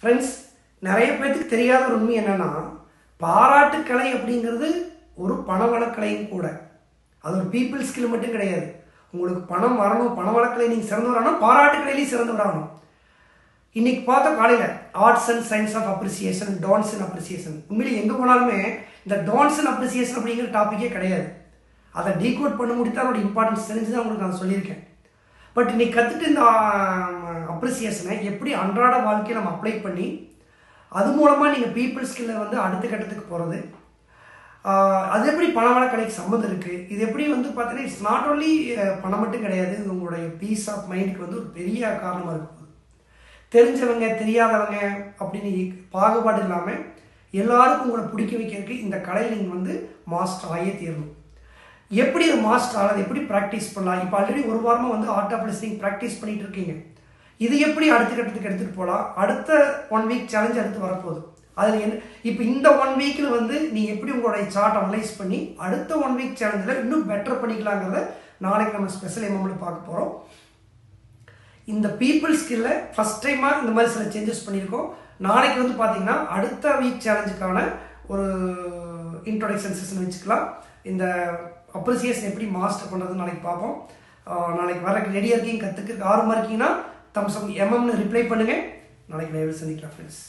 Friends, நிறைய பேருக்கு தெரியாத ஒரு உண்மை என்னென்னா, பாராட்டுக்கலை அப்படிங்கிறது ஒரு பணவளக்கலையும் கூட. அது ஒரு பீப்புள் ஸ்கில் மட்டும் கிடையாது. உங்களுக்கு பணம் வரணும், பணவளக்கலை நீங்கள் சிறந்தவராகணும், பாராட்டுக்கலையிலையும் சிறந்தவராகணும். இன்னைக்கு பார்த்தோம் காலையில் arts and science of appreciation, dance and appreciation. உண்மையிலே எங்கே போனாலுமே இந்த டான்ஸ் அண்ட் அப்ரிசியேஷன் அப்படிங்கிற டாப்பிக்கே கிடையாது. அதை டீகோட் பண்ண முடித்து அதோட இம்பார்ட்டன்ஸ் தெரிஞ்சு தான் உங்களுக்கு நான் சொல்லியிருக்கேன். பட் இன்னைக்கு கற்றுட்டு இந்த அப்ரிசியேஷனை எப்படி அன்றாட வாழ்க்கையை நம்ம அப்ளை பண்ணி அது மூலமாக நீங்கள் பீப்புள் ஸ்கில்லை வந்து அடுத்த கட்டத்துக்கு போகிறது, அது எப்படி பணவளக்கலைக்கு சம்மந்தம் இருக்குது, இது எப்படி வந்து பார்த்தீங்கன்னா இட்ஸ் நாட் ஓன்லி பணம் மட்டும் கிடையாது, இது உங்களுடைய பீஸ் ஆஃப் மைண்டுக்கு வந்து ஒரு பெரிய காரணமாக இருக்கும். தெரிஞ்சவங்க தெரியாதவங்க அப்படின்னு பாகுபாடு இல்லாமல் எல்லாருக்கும் உங்களை பிடிக்க வைக்கிறதுக்கு இந்த கலையில் நீங்கள் வந்து மாஸ்டர் ஆகியே தீரணும். எப்படி அது மாஸ்டர் ஆகிறது, எப்படி ப்ராக்டிஸ் பண்ணலாம்? இப்போ ஆல்ரெடி ஒரு வாரமாக வந்து ஆர்ட் ஆஃப் லிஸ்னிங் ப்ராக்டிஸ் பண்ணிகிட்டு இருக்கீங்க. இது எப்படி அடுத்த கட்டத்துக்கு எடுத்துகிட்டு போகலாம்? அடுத்த 1 வீக் சேலஞ்ச் அடுத்து வரப்போகுது. அதில் என்ன இப்போ இந்த 1 வீக்கில் வந்து நீங்கள் எப்படி உங்களுடைய சார்ட் அனலைஸ் பண்ணி அடுத்த 1 வீக் சேலஞ்சில் இன்னும் பெட்டர் பண்ணிக்கலாங்கிறத நாளைக்கு நம்ம ஸ்பெஷல் எம்எம்மில் பார்க்க போகிறோம். இந்த பீப்புள் ஸ்கில்ல ஃபஸ்ட் டைமாக இந்த மாதிரி சில சேஞ்சஸ் பண்ணியிருக்கோம். நாளைக்கு வந்து பார்த்தீங்கன்னா அடுத்த வீக் சேலஞ்சுக்கான ஒரு இன்ட்ரோடக்ஷன் செஷன் வச்சுக்கலாம். இந்த அப்ரிசியேஷன் எப்படி மாஸ்டர் பண்ணுறதுன்னு நாளைக்கு பார்ப்போம். நாளைக்கு வர ரெடியாக இருக்கீங்க, கற்றுக்க ஆர்வமாக இருக்கீங்கன்னா தம்ஸ் எம்எம்னு ரிப்ளை பண்ணுங்கள். நாளைக்கு லைவில் சந்திக்கலாம் ஃப்ரெண்ட்ஸ்.